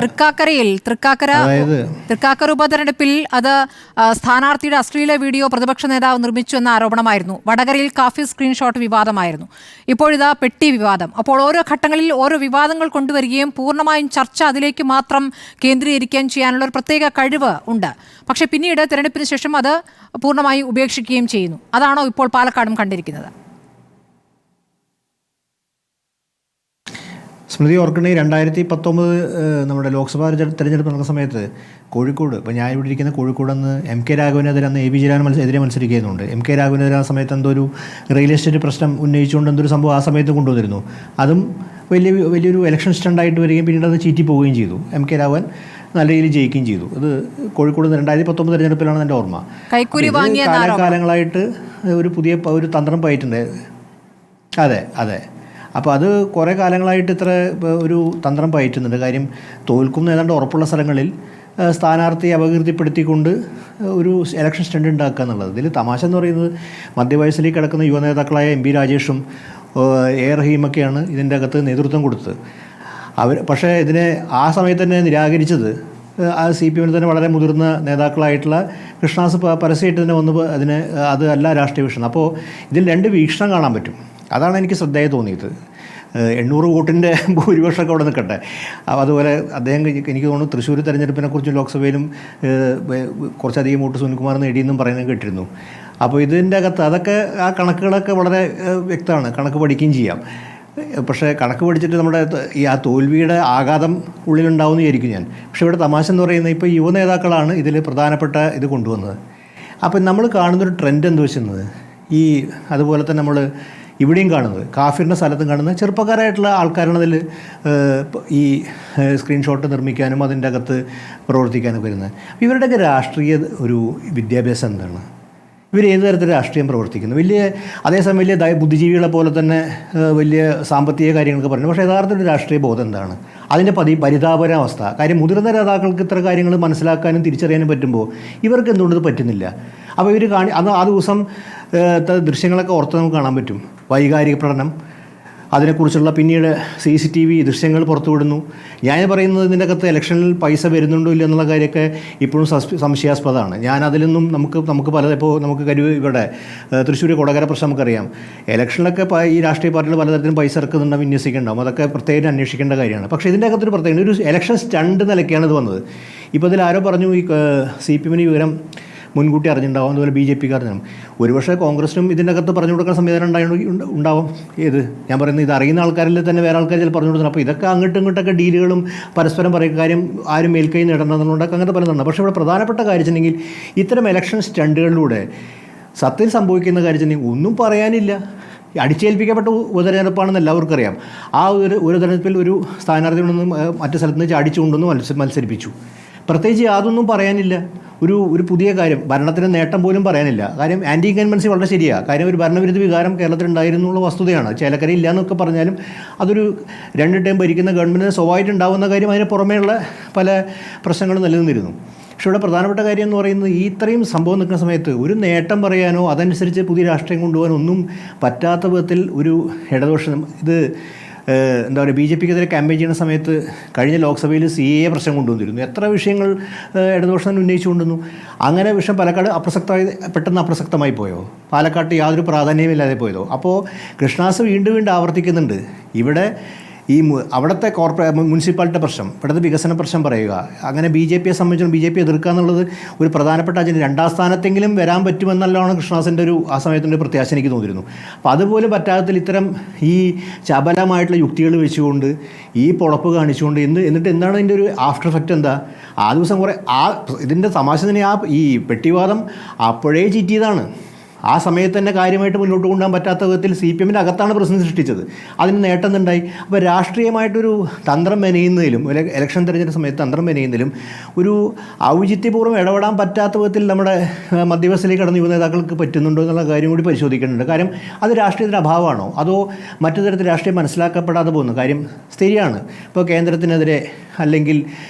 തൃക്കാക്കര ഉപതെരഞ്ഞെടുപ്പിൽ അത് സ്ഥാനാർത്ഥിയുടെ അശ്ലീല വീഡിയോ പ്രതിപക്ഷ നേതാവ് നിർമ്മിച്ചു എന്ന ആരോപണമായിരുന്നു. വടകരയിൽ കാഫി സ്ക്രീൻഷോട്ട് വിവാദമായിരുന്നു. ഇപ്പോഴിതാ പെട്ടി വിവാദം. അപ്പോൾ ഓരോ ഘട്ടങ്ങളിൽ ഓരോ വിവാദങ്ങൾ കൊണ്ടുവരികയും പൂർണ്ണമായും ചർച്ച അതിലേക്ക് മാത്രം കേന്ദ്രീകരിക്കുകയും ചെയ്യാനുള്ള ഒരു പ്രത്യേക കഴിവ് ഉണ്ട്. പക്ഷേ പിന്നീട് തെരഞ്ഞെടുപ്പിന് ശേഷം അത് പൂർണ്ണമായി ഉപേക്ഷിക്കുകയും ചെയ്യുന്നു. അതാണോ ഇപ്പോൾ പാലക്കാടും കണ്ടിരിക്കുന്നത്? സ്മൃതി ഓർക്കണേ, 2019 നമ്മുടെ ലോക്സഭാ തെരഞ്ഞെടുപ്പ് നടന്ന സമയത്ത് കോഴിക്കോട്, ഇപ്പോൾ ഞാൻ ഇവിടെ ഇരിക്കുന്ന കോഴിക്കോട് അന്ന് എം കെ രാഘവനെതിരെ അന്ന് എ ബി ജയരാജനെതിരെ മത്സരിക്കുന്നുണ്ട്. എം കെ രാഘവനെതിരെ ആ സമയത്ത് എന്തോ ഒരു റിയൽ എസ്റ്റേറ്റ് പ്രശ്നം ഉന്നയിച്ചുകൊണ്ട് എന്തൊരു സംഭവം ആ സമയത്ത് കൊണ്ടുവന്നിരുന്നു. അതും വലിയൊരു ഇലക്ഷൻ സ്റ്റണ്ടായിട്ട് വരികയും പിന്നീട് അത് ചീറ്റി പോവുകയും ചെയ്തു. എം കെ രാഘവൻ നല്ല രീതിയിൽ ജയിക്കുകയും ചെയ്തു. അത് കോഴിക്കോട് 2019 തെരഞ്ഞെടുപ്പിലാണ് എൻ്റെ ഓർമ്മ. കാലങ്ങളായിട്ട് ഒരു തന്ത്രം പയറ്റുണ്ട്. അതെ. അപ്പോൾ അത് കുറേ കാലങ്ങളായിട്ട് ഇത്ര ഒരു തന്ത്രം പയറ്റുന്നുണ്ട്. കാര്യം തോൽക്കും ഏതാണ്ട് ഉറപ്പുള്ള സ്ഥലങ്ങളിൽ സ്ഥാനാർത്ഥിയെ അപകീർത്തിപ്പെടുത്തിക്കൊണ്ട് ഒരു ഇലക്ഷൻ സ്റ്റണ്ട് ഉണ്ടാക്കുക എന്നുള്ളത്. ഇതിൽ തമാശ എന്ന് പറയുന്നത് മധ്യവയസ്സിലേക്ക് കിടക്കുന്ന യുവനേതാക്കളായ എം പി രാജേഷും എ റഹീമൊക്കെയാണ് ഇതിൻ്റെ അകത്ത് നേതൃത്വം കൊടുത്തത്. പക്ഷേ ഇതിനെ ആ സമയത്ത് തന്നെ നിരാകരിച്ചത് ആ CPM തന്നെ വളരെ മുതിർന്ന നേതാക്കളായിട്ടുള്ള കൃഷ്ണദാസ് പരസ്യമായിട്ട് തന്നെ അത് അല്ല രാഷ്ട്രീയ വീക്ഷണം. അപ്പോൾ ഇതിൽ രണ്ട് വീക്ഷണം കാണാൻ പറ്റും. അതാണ് എനിക്ക് ശ്രദ്ധയായി തോന്നിയത്. 800 വോട്ടിൻ്റെ ഭൂരിപക്ഷമൊക്കെ അവിടെ നിൽക്കട്ടെ. അതുപോലെ അദ്ദേഹം എനിക്ക് തോന്നുന്നു തൃശ്ശൂർ തെരഞ്ഞെടുപ്പിനെക്കുറിച്ചും ലോക്സഭയിലും കുറച്ചധികം വോട്ട് സുനിൽകുമാർ നേടിയെന്നും പറയുന്നത് കേട്ടിരുന്നു. അപ്പോൾ ഇതിൻ്റെ അകത്ത് അതൊക്കെ ആ കണക്കുകളൊക്കെ വളരെ വ്യക്തമാണ്. കണക്ക് പഠിക്കുകയും ചെയ്യാം. പക്ഷേ കണക്ക് പഠിച്ചിട്ട് നമ്മുടെ ആ തോൽവിയുടെ ആഘാതം ഉള്ളിലുണ്ടാവുമെന്ന് വിചാരിക്കും ഞാൻ. പക്ഷേ ഇവിടെ തമാശ എന്ന് പറയുന്നത് ഇപ്പോൾ യുവ നേതാക്കളാണ് ഇതിൽ പ്രധാനപ്പെട്ട ഇത് കൊണ്ടുവന്നത്. അപ്പം നമ്മൾ കാണുന്നൊരു ട്രെൻഡ് എന്താ വെച്ചത്, അതുപോലെ തന്നെ നമ്മൾ ഇവിടെയും കാണുന്നത്, കാഫിറിൻ്റെ സ്ഥലത്തും കാണുന്നത് ചെറുപ്പക്കാരായിട്ടുള്ള ആൾക്കാരാണ് അതിൽ ഈ സ്ക്രീൻഷോട്ട് നിർമ്മിക്കാനും അതിൻ്റെ അകത്ത് പ്രവർത്തിക്കാനും വരുന്നത്. അപ്പോൾ ഇവരുടെയൊക്കെ രാഷ്ട്രീയ ഒരു വിദ്യാഭ്യാസം എന്താണ്? ഇവർ ഏത് തരത്തിൽ രാഷ്ട്രീയം പ്രവർത്തിക്കുന്നു? അതേസമയം വലിയ ബുദ്ധിജീവികളെ പോലെ തന്നെ വലിയ സാമ്പത്തിക കാര്യങ്ങളൊക്കെ പറയുന്നു. പക്ഷേ യഥാർത്ഥത്തിൽ രാഷ്ട്രീയ ബോധം എന്താണ്? അതിൻ്റെ പരിതാപരാവസ്ഥ. കാര്യം മുതിർന്ന നേതാക്കൾക്ക് ഇത്ര കാര്യങ്ങൾ മനസ്സിലാക്കാനും തിരിച്ചറിയാനും പറ്റുമ്പോൾ ഇവർക്ക് എന്തുകൊണ്ടത് പറ്റുന്നില്ല? അപ്പോൾ ഇവർ ആ ദിവസം ദൃശ്യങ്ങളൊക്കെ ഓർത്ത് നമുക്ക് കാണാൻ പറ്റും. വൈകാരിക പ്രകടനം, അതിനെക്കുറിച്ചുള്ള പിന്നീട് CCTV ദൃശ്യങ്ങൾ പുറത്തുവിടുന്നു. ഞാൻ പറയുന്നത് ഇതിൻ്റെ അകത്ത് ഇലക്ഷനിൽ പൈസ വരുന്നുണ്ടോ ഇല്ല എന്നുള്ള കാര്യമൊക്കെ ഇപ്പോഴും സംശയാസ്പദമാണ്. അതിലൊന്നും നമുക്ക് ഇപ്പോൾ നമുക്ക് ഇവിടെ തൃശ്ശൂർ കൊടകര പ്രശ്നം നമുക്കറിയാം. ഇലക്ഷനിലൊക്കെ ഈ രാഷ്ട്രീയ പാർട്ടികൾ പലതരത്തിലും പൈസ ഇറക്കുന്നുണ്ടാവും, വിന്യസിക്കുന്നുണ്ടാവും. അതൊക്കെ പ്രത്യേകം അന്വേഷിക്കേണ്ട കാര്യമാണ്. പക്ഷേ ഇതിൻ്റെ അകത്തൊരു പ്രത്യേകത, ഒരു ഇലക്ഷൻ സ്റ്റണ്ട് നിലയ്ക്കാണ് ഇത് വന്നത്. ഇപ്പോൾ ഇതിൽ ആരോ പറഞ്ഞു ഈ CPM വിവരം മുൻകൂട്ടി അറിഞ്ഞിട്ടുണ്ടാവും, അതുപോലെ BJPക്ക് അറിഞ്ഞിട്ടുണ്ടാവും. ഒരുപക്ഷെ കോൺഗ്രസിനും ഇതിൻ്റെ അകത്ത് പറഞ്ഞു കൊടുക്കുന്ന സംവിധാനം ഉണ്ടാവും. ഞാൻ പറയുന്നത് ഇത് അറിയുന്ന ആൾക്കാരിൽ തന്നെ വേറെ ആൾക്കാർ ചില പറഞ്ഞു കൊടുക്കുന്നത്. അപ്പോൾ ഇതൊക്കെ അങ്ങോട്ടും ഇങ്ങോട്ടൊക്കെ ഡീലുകളും പരസ്പരം പറയുക, കാര്യം ആരും മേൽക്കൈ നേടണമെന്നുണ്ടാക്കുക, അങ്ങനത്തെ പലതുണ്ട്. പക്ഷേ ഇവിടെ പ്രധാനപ്പെട്ട കാര്യം വെച്ചിട്ടുണ്ടെങ്കിൽ ഇത്തരം ഇലക്ഷൻ സ്റ്റണ്ടുകളിലൂടെ സത്യത്തിൽ സംഭവിക്കുന്ന കാര്യം വെച്ചിട്ടുണ്ടെങ്കിൽ ഒന്നും പറയാനില്ല. അടിച്ചേൽപ്പിക്കപ്പെട്ട ഉപതെരഞ്ഞെടുപ്പാണെന്ന് എല്ലാവർക്കും അറിയാം. ആ ഒരു തെരഞ്ഞെടുപ്പിൽ ഒരു സ്ഥാനാർത്ഥിയിൽ നിന്നും മറ്റു സ്ഥലത്ത് നിന്ന് ചാടിച്ചുകൊണ്ടൊന്ന് മത്സരിപ്പിച്ചു. പ്രത്യേകിച്ച് യാതൊന്നും പറയാനില്ല. ഒരു പുതിയ കാര്യം, ഭരണത്തിന് നേട്ടം പോലും പറയാനില്ല. കാര്യം ആൻറ്റി ഇൻകൻബൻസി വളരെ ശരിയാണ്. കാര്യം ഒരു ഭരണവിരുദ്ധ വികാരം കേരളത്തിലുണ്ടായിരുന്നുള്ള വസ്തുതയാണ്. ചേലക്കര ഇല്ല എന്നൊക്കെ പറഞ്ഞാലും അതൊരു 2 ടൈം ഭരിക്കുന്ന ഗവൺമെൻറ്റിന് സ്വഭാവമായിട്ട് ഉണ്ടാകുന്ന കാര്യം. അതിന് പുറമേയുള്ള പല പ്രശ്നങ്ങളും നിലനിന്നിരുന്നു. പക്ഷേ ഇവിടെ പ്രധാനപ്പെട്ട കാര്യം എന്ന് പറയുന്നത് ഇത്രയും സംഭവം നിൽക്കുന്ന സമയത്ത് ഒരു നേട്ടം പറയാനോ അതനുസരിച്ച് പുതിയ രാഷ്ട്രീയം കൊണ്ടുപോകാനോ ഒന്നും പറ്റാത്ത വിധത്തിൽ ഒരു ഇടതുപക്ഷം എന്താ പറയുക, BJPക്കെതിരെ ക്യാമ്പയിൻ ചെയ്യുന്ന സമയത്ത് കഴിഞ്ഞ ലോക്സഭയിൽ CAA പ്രശ്നം കൊണ്ടുവന്നിരുന്നു. എത്ര വിഷയങ്ങൾ ഇടതുപക്ഷം ഉന്നയിച്ചു കൊണ്ടുവന്നു. അങ്ങനെ വിഷയം പാലക്കാട് പെട്ടെന്ന് അപ്രസക്തമായി പോയോ? പാലക്കാട്ട് യാതൊരു പ്രാധാന്യമില്ലാതെ പോയതോ? അപ്പോൾ കൃഷ്ണദാസ് വീണ്ടും ആവർത്തിക്കുന്നുണ്ട്. ഇവിടെ അവിടുത്തെ മുനിസിപ്പാലിറ്റി പ്രശ്നം, ഇവിടുത്തെ വികസന പ്രശ്നം പറയുക, അങ്ങനെ BJPയെ സംബന്ധിച്ചും BJP എതിർക്കുക എന്നുള്ളത് ഒരു പ്രധാനപ്പെട്ട അജണ്ട. 2ാം സ്ഥാനത്തെങ്കിലും വരാൻ പറ്റുമെന്നുള്ളതാണ് കൃഷ്ണദാസിൻ്റെ ആ സമയത്തിൻ്റെ പ്രത്യാശ എനിക്ക് തോന്നിയിരുന്നു. അപ്പോൾ അതുപോലും പറ്റാത്തതിൽ ഇത്തരം ഈ ചപലമായിട്ടുള്ള യുക്തികൾ വെച്ചുകൊണ്ട് പൊളപ്പ് കാണിച്ചുകൊണ്ട് എന്നിട്ട് എന്താണ് ഇതിൻ്റെ ഒരു ആഫ്റ്റർ എഫക്റ്റ് എന്താ? ആ ദിവസം കുറേ ഇതിൻ്റെ തമാശ തന്നെ ഈ പെട്ടിവാദം അപ്പോഴേ ചീറ്റിയതാണ്. ആ സമയത്ത് തന്നെ കാര്യമായിട്ട് മുന്നോട്ട് കൊണ്ടുപോകാൻ പറ്റാത്ത വിധത്തിൽ CPMൻ്റെ അകത്താണ് പ്രശ്നം സൃഷ്ടിച്ചത്. അതിന് നേട്ടം ഉണ്ടായി. അപ്പോൾ രാഷ്ട്രീയമായിട്ടൊരു തന്ത്രം മെനയുന്നതിലും ഇലക്ഷൻ തെരഞ്ഞെടുപ്പ് സമയത്ത് തന്ത്രം മെനയുന്നതിലും ഒരു ഔചിത്യപൂർവ്വം ഇടപെടാൻ പറ്റാത്ത വിധത്തിൽ നമ്മുടെ മധ്യവസ്ഥയിലേക്ക് കടന്ന യുവനേതാക്കൾക്ക് പറ്റുന്നുണ്ടോ എന്നുള്ള കാര്യം കൂടി പരിശോധിക്കേണ്ടതുണ്ട്. കാര്യം അത് രാഷ്ട്രീയത്തിൻ്റെ അഭാവമാണോ അതോ മറ്റു തരത്തിൽ രാഷ്ട്രീയം മനസ്സിലാക്കപ്പെടാതെ പോകുന്നു? കാര്യം സ്ഥിരമാണ്. ഇപ്പോൾ കേന്ദ്രത്തിനെതിരെ അല്ലെങ്കിൽ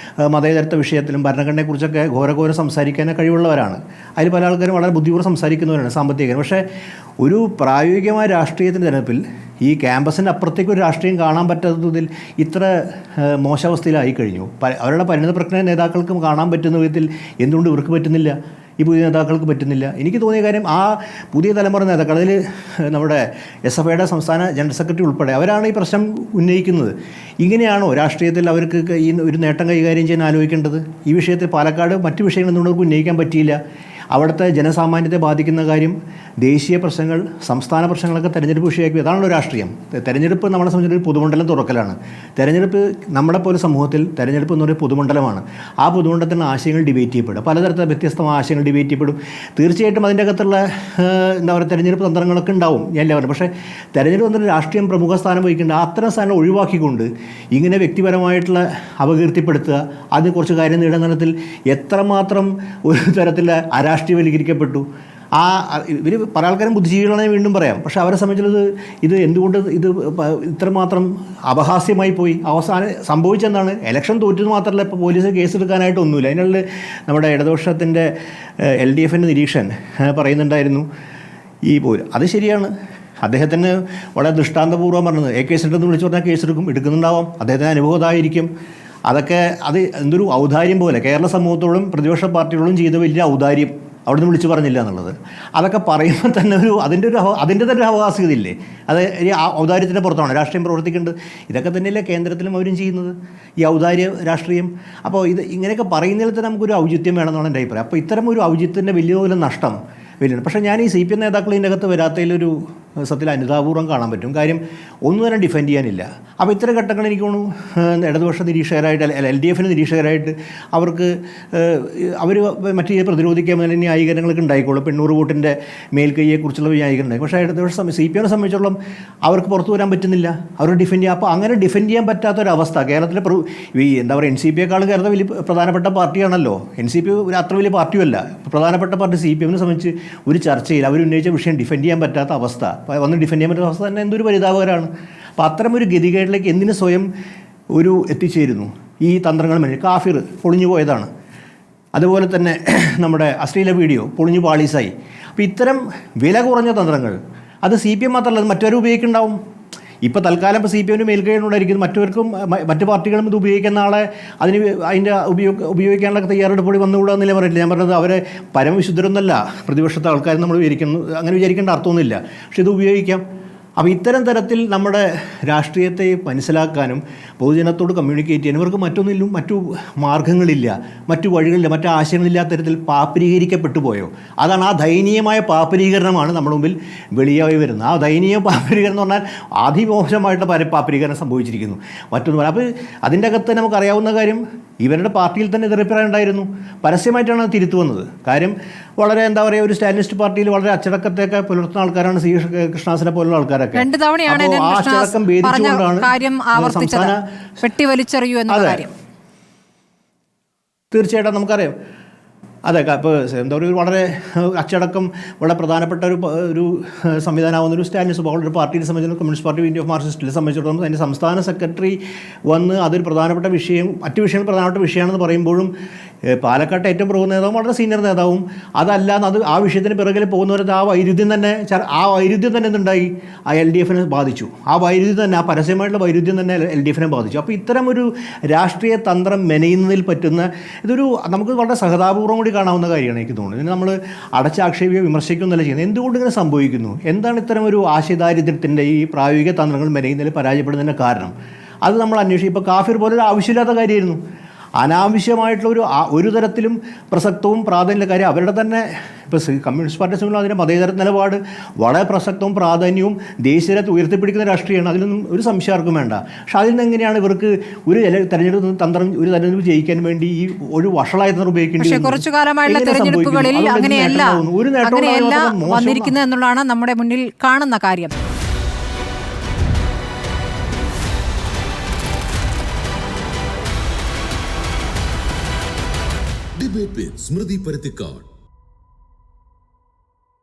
മതേതരത്വ വിഷയത്തിലും ഭരണഘടനയെക്കുറിച്ചൊക്കെ ഘോരഘോരം സംസാരിക്കാൻ കഴിവുള്ളവരാണ്. അതിൽ പല ആൾക്കാരും വളരെ ബുദ്ധിപൂർവ്വം സംസാരിക്കുന്നവരാണ്, സാമ്പത്തികൻ. പക്ഷേ ഒരു പ്രായോഗികമായ രാഷ്ട്രീയത്തിൻ്റെ തെരഞ്ഞെടുപ്പിൽ ഈ ക്യാമ്പസിൻ്റെ അപ്പുറത്തേക്ക് ഒരു രാഷ്ട്രീയം കാണാൻ പറ്റാത്തതിൽ ഇത്ര മോശാവസ്ഥയിലായി കഴിഞ്ഞു. അവരുടെ പരിണിത പ്രജ്ഞ നേതാക്കൾക്കും കാണാൻ പറ്റുന്ന വിധത്തിൽ എന്തുകൊണ്ട് ഇവർക്ക് പറ്റുന്നില്ല, ഈ പുതിയ നേതാക്കൾക്ക് പറ്റുന്നില്ല? എനിക്ക് തോന്നിയ കാര്യം, ആ പുതിയ തലമുറ നേതാക്കൾ, അതിൽ നമ്മുടെ SFIയുടെ സംസ്ഥാന ജനറൽ സെക്രട്ടറി ഉൾപ്പെടെ അവരാണ് ഈ പ്രശ്നം ഉന്നയിക്കുന്നത്. ഇങ്ങനെയാണോ രാഷ്ട്രീയത്തിൽ അവർക്ക് ഈ ഒരു നേട്ടം കൈകാര്യം ചെയ്യാൻ ആലോചിക്കേണ്ടത്? ഈ വിഷയത്തിൽ പാലക്കാട് മറ്റു വിഷയങ്ങൾ എന്തുകൊണ്ട് അവർക്ക് ഉന്നയിക്കാൻ പറ്റിയില്ല? അവിടുത്തെ ജനസാമാന്യത്തെ ബാധിക്കുന്ന കാര്യം, ദേശീയ പ്രശ്നങ്ങൾ, സംസ്ഥാന പ്രശ്നങ്ങളൊക്കെ തെരഞ്ഞെടുപ്പ് വിഷയമാക്കി. അതാണല്ലോ രാഷ്ട്രീയം. തെരഞ്ഞെടുപ്പ് നമ്മളെ സംബന്ധിച്ച് പൊതുമണ്ഡലം തുറക്കലാണ്. തെരഞ്ഞെടുപ്പ് നമ്മളെപ്പോലെ സമൂഹത്തിൽ തെരഞ്ഞെടുപ്പ് എന്ന് പറയുന്നത് പൊതുമണ്ഡലമാണ്. ആ പൊതുമണ്ഡലത്തിൻ്റെ ആശയങ്ങൾ ഡിബേറ്റ് ചെയ്യപ്പെടും, പലതരത്തിലുള്ള വ്യത്യസ്തമായ ആശയങ്ങൾ ഡിബേറ്റ് ചെയ്യപ്പെടും. തീർച്ചയായിട്ടും അതിൻ്റെ അകത്തുള്ള എന്താ പറയുക, തെരഞ്ഞെടുപ്പ് തന്ത്രങ്ങളൊക്കെ ഉണ്ടാവും, ഞാൻ എല്ലാവരും. പക്ഷേ തെരഞ്ഞെടുപ്പ് തന്ത്രം രാഷ്ട്രീയം പ്രമുഖ സ്ഥാനം വഹിക്കേണ്ട അത്തരം സ്ഥാനം ഒഴിവാക്കിക്കൊണ്ട് ഇങ്ങനെ വ്യക്തിപരമായിട്ടുള്ള അപകീർത്തിപ്പെടുത്തുക, അതിന് കുറച്ച് കാര്യം നേടുന്ന തരത്തിൽ എത്രമാത്രം ഒരു തരത്തിലുള്ള അരാഷ്ട്രീയവൽക്കരിക്കപ്പെട്ടു. ഇവർ പല ആൾക്കാരും ബുദ്ധിജീവികളാണെന്ന് വീണ്ടും പറയാം. പക്ഷേ അവരെ സംബന്ധിച്ചുള്ളത് ഇത് എന്തുകൊണ്ട് ഇത് ഇത്രമാത്രം അപഹാസ്യമായി പോയി? അവസാനം സംഭവിച്ചെന്താണ്? ഇലക്ഷൻ തോറ്റത് മാത്രമല്ല, ഇപ്പോൾ പോലീസ് കേസെടുക്കാനായിട്ടൊന്നുമില്ല. അതിനുള്ള നമ്മുടെ ഇടതുപക്ഷത്തിൻ്റെ LDFൻ്റെ നിരീക്ഷൻ പറയുന്നുണ്ടായിരുന്നു ഈ പോലും. അത് ശരിയാണ്. അദ്ദേഹത്തിന് വളരെ ദൃഷ്ടാന്തപൂർവ്വം പറഞ്ഞത് AK സെൻ്റെന്ന് വിളിച്ചു പറഞ്ഞാൽ കേസെടുക്കും, എടുക്കുന്നുണ്ടാവാം, അദ്ദേഹത്തിന് അനുഭവമായിരിക്കും. അതൊക്കെ അത് എന്തൊരു ഔദാര്യം പോലെ കേരള സമൂഹത്തോടും പ്രതിപക്ഷ പാർട്ടികളോടും ചെയ്ത വലിയ ഔദാര്യം അവിടെ നിന്ന് വിളിച്ചു പറഞ്ഞില്ല എന്നുള്ളത്. അതൊക്കെ പറയുമ്പോൾ തന്നെ അതിൻ്റെ തന്നെ ഒരു അവകാശികതയില്ലേ? അത് ഈ ഔദാര്യത്തിൻ്റെ പുറത്താണ് രാഷ്ട്രീയം പ്രവർത്തിക്കേണ്ടത്. ഇതൊക്കെ തന്നെയല്ലേ കേന്ദ്രത്തിലും അവരും ചെയ്യുന്നത്, ഈ ഔദാര്യ രാഷ്ട്രീയം. അപ്പോൾ ഇങ്ങനെയൊക്കെ പറയുന്നതിൽ തന്നെ നമുക്കൊരു ഔചിത്യം വേണമെന്നാണ് എൻ്റെ അഭിപ്രായം. അപ്പോൾ ഇത്തരം ഒരു ഔചിത്യത്തിൻ്റെ വലിയ നഷ്ടം വലിയ. പക്ഷേ ഞാൻ ഈ CPM നേതാക്കൾ ഇതിൻ്റെ അകത്ത് വരാത്തതിലൊരു സത്യത്തിൽ അനുതാപൂർവ്വം കാണാൻ പറ്റും. കാര്യം ഒന്നും തന്നെ ഡിഫെൻഡ് ചെയ്യാനില്ല. അപ്പോൾ ഇത്തരം ഘട്ടങ്ങൾ എനിക്ക് തോന്നുന്നു ഇടതുപക്ഷ നിരീക്ഷകരായിട്ട്, LDFന് നിരീക്ഷകരായിട്ട് അവർക്ക് അവർ മറ്റു പ്രതിരോധിക്കാൻ ന്യായീകരണങ്ങളൊക്കെ ഉണ്ടായിക്കോളും. 800 വോട്ടിൻ്റെ മേൽക്കൈയെക്കുറിച്ചുള്ള ന്യായീകരണം ഉണ്ടായി. പക്ഷേ ഇടതുപക്ഷ CPMനെ സംബന്ധിച്ചിടത്തോളം അവർക്ക് പുറത്തു വരാൻ പറ്റുന്നില്ല, അവർ ഡിഫെൻഡ് ചെയ്യുക. അപ്പോൾ അങ്ങനെ ഡിഫെൻഡ് ചെയ്യാൻ പറ്റാത്തൊരവസ്ഥ കേരളത്തിലെ ഈ എന്താ പറയുക, NCPയെക്കാളും കേരളത്തിൽ വലിയ പ്രധാനപ്പെട്ട പാർട്ടിയാണല്ലോ. NCP അത്ര വലിയ പാർട്ടിയല്ല, പ്രധാനപ്പെട്ട പാർട്ടി CPMനെ സംബന്ധിച്ച് ഒരു ചർച്ചയിൽ അവർ ഉന്നയിച്ച വിഷയം ഡിഫെൻഡ് ചെയ്യാൻ പറ്റാത്ത അവസ്ഥ, വന്ന് ഡിഫെൻഡ് ചെയ്യാൻ പറ്റാത്ത അവസ്ഥ തന്നെ എന്തൊരു പരിതാപകരമാണ്. അപ്പോൾ അത്തരമൊരു ഗതികേടിലേക്ക് എന്തിന് സ്വയം എത്തിച്ചേരുന്നു? ഈ തന്ത്രങ്ങൾ കാഫിർ പൊളിഞ്ഞു പോയതാണ്. അതുപോലെ തന്നെ നമ്മുടെ അശ്ലീല വീഡിയോ പൊളിഞ്ഞു പാളീസായി. അപ്പോൾ ഇത്തരം വില കുറഞ്ഞ തന്ത്രങ്ങൾ അത് CPM മാത്രമല്ല, മറ്റവരും ഉപയോഗിക്കുന്നുണ്ടാവും. ഇപ്പോൾ തൽക്കാലം ഇപ്പോൾ CPMന് മേൽക്കൈയുണ്ടായിരിക്കുന്നു, മറ്റവർക്കും മറ്റു പാർട്ടികളും ഇത് ഉപയോഗിക്കുന്ന ആളെ അതിൻ്റെ ഉപയോഗിക്കാനുള്ള തയ്യാറെടുപ്പോടി വന്നുകൂടാന്നല്ലേ പറഞ്ഞില്ല. ഞാൻ പറഞ്ഞത് അവരെ പരമവിശുദ്ധരൊന്നല്ല പ്രതിപക്ഷത്തെ ആൾക്കാർ നമ്മൾ അങ്ങനെ വിചാരിക്കേണ്ട അർത്ഥമൊന്നുമില്ല. പക്ഷെ ഇത് ഉപയോഗിക്കാം. അപ്പോൾ ഇത്തരം തരത്തിൽ നമ്മുടെ രാഷ്ട്രീയത്തെ മനസ്സിലാക്കാനും പൊതുജനത്തോട് കമ്മ്യൂണിക്കേറ്റ് ചെയ്യാനും ഇവർക്ക് മറ്റു മാർഗ്ഗങ്ങളില്ല, മറ്റു വഴികളില്ല, മറ്റു ആശയങ്ങളില്ലാത്ത തരത്തിൽ പാപ്പരീകരിക്കപ്പെട്ടു പോയോ? അതാണ് ആ ദയനീയമായ പാപ്പരീകരണമാണ് നമ്മുടെ മുമ്പിൽ വെളിയായി വരുന്നത്. ആ ദയനീയ പാപ്പരീകരണം എന്ന് പറഞ്ഞാൽ അതിമോശമായിട്ടുള്ള പാപ്പരീകരണം സംഭവിച്ചിരിക്കുന്നു. മറ്റൊന്നും. അപ്പോൾ അതിൻ്റെ അകത്ത് നമുക്കറിയാവുന്ന കാര്യം, ഇവരുടെ പാർട്ടിയിൽ തന്നെ എതിരഭിപ്രായം ഉണ്ടായിരുന്നു. പരസ്യമായിട്ടാണ് തിരുത്തു വന്നത്. കാര്യം വളരെ എന്താ പറയുക, ഒരു സ്റ്റാലിനിസ്റ്റ് പാർട്ടിയിൽ വളരെ അച്ചടക്കത്തെയൊക്കെ പുലർത്തുന്ന ആൾക്കാരാണ് CH കൃഷ്ണദാസിനെ പോലുള്ള ആൾക്കാരൊക്കെ. രണ്ട് തവണയാണ് തീർച്ചയായിട്ടും നമുക്കറിയാം. അതെ, ഇപ്പോൾ എന്താ പറയുക, വളരെ അച്ചടക്കം വളരെ പ്രധാനപ്പെട്ട ഒരു സംവിധാനമാകുന്ന ഒരു സ്റ്റാലിനിസ്റ്റ് ഒരു പാർട്ടിയെ സംബന്ധിച്ചിടത്തോളം, കമ്മ്യൂണിസ്റ്റ് പാർട്ടി ഇന്ത്യ ഓഫ് മാർക്സിസ്റ്റിനെ സംബന്ധിച്ചിടത്തോളം അതിൻ്റെ സംസ്ഥാന സെക്രട്ടറി വന്ന് അതൊരു പ്രധാനപ്പെട്ട വിഷയം, മറ്റു വിഷയങ്ങൾ പ്രധാനപ്പെട്ട വിഷയമാണെന്ന് പറയുമ്പോഴും പാലക്കാട്ടെ ഏറ്റവും പ്രമുഖ നേതാവും വളരെ സീനിയർ നേതാവും അതല്ലാന്ന് ആ വിഷയത്തിന് പിറകിൽ പോകുന്നവരത് ആ വൈരുദ്ധ്യം തന്നെ എന്തുണ്ടായി, ആ LDFനെ ബാധിച്ചു. ആ വൈരുദ്ധ്യം തന്നെ, ആ പരസ്യമായിട്ടുള്ള വൈരുദ്ധ്യം തന്നെ LDFനെ ബാധിച്ചു. അപ്പോൾ ഇത്തരം ഒരു രാഷ്ട്രീയ തന്ത്രം മെനയുന്നതിൽ പറ്റുന്ന ഇതൊരു നമുക്ക് വളരെ സഹതാപൂർവ്വം കൂടി കാണാവുന്ന കാര്യമാണ് എനിക്ക് തോന്നുന്നത്. ഇതിന് നമ്മൾ അടച്ചാക്ഷേപിക്കുകയോ വിമർശിക്കുകയൊന്നുമല്ല ചെയ്യുന്നത്. എന്തുകൊണ്ട് ഇങ്ങനെ സംഭവിക്കുന്നു? എന്താണ് ഇത്തരം ഒരു ആശയദാരിദ്ര്യത്തിൻ്റെ ഈ പ്രായോഗിക തന്ത്രങ്ങൾ മെനയുന്നതിൽ പരാജയപ്പെടുന്നതിൻ്റെ കാരണം? അത് നമ്മൾ അന്വേഷിക്കും. ഇപ്പോൾ കാഫിർ പോലൊരു ആവശ്യമില്ലാത്ത കാര്യമായിരുന്നു. അനാവശ്യമായിട്ടുള്ള ഒരു തരത്തിലും പ്രസക്തവും പ്രാധാന്യമുള്ള കാര്യം അവരുടെ തന്നെ ഇപ്പോൾ കമ്മ്യൂണിസ്റ്റ് പാർട്ടി സംബന്ധിച്ചുള്ള അതിൻ്റെ മതേതര നിലപാട് വളരെ പ്രസക്തവും പ്രാധാന്യവും ദേശീയതലത്തിൽ ഉയർത്തിപ്പിടിക്കുന്ന രാഷ്ട്രീയമാണ്. അതിലൊന്നും ഒരു സംശയം ആർക്കും വേണ്ട. പക്ഷെ അതിൽ നിന്ന് എങ്ങനെയാണ് ഇവർക്ക് ഒരു തെരഞ്ഞെടുപ്പ് തന്ത്രം, ഒരു തെരഞ്ഞെടുപ്പ് ജയിക്കാൻ വേണ്ടി ഈ ഒരു വഷളായ തന്ത്രം ഉപയോഗിക്കേണ്ടി വന്നിരിക്കുന്നത് എന്നുള്ളതാണ് നമ്മുടെ മുന്നിൽ കാണുന്ന കാര്യം. ഡിബേറ്റ് വിത്ത് സ്മൃതി പരുത്തിക്കാട്.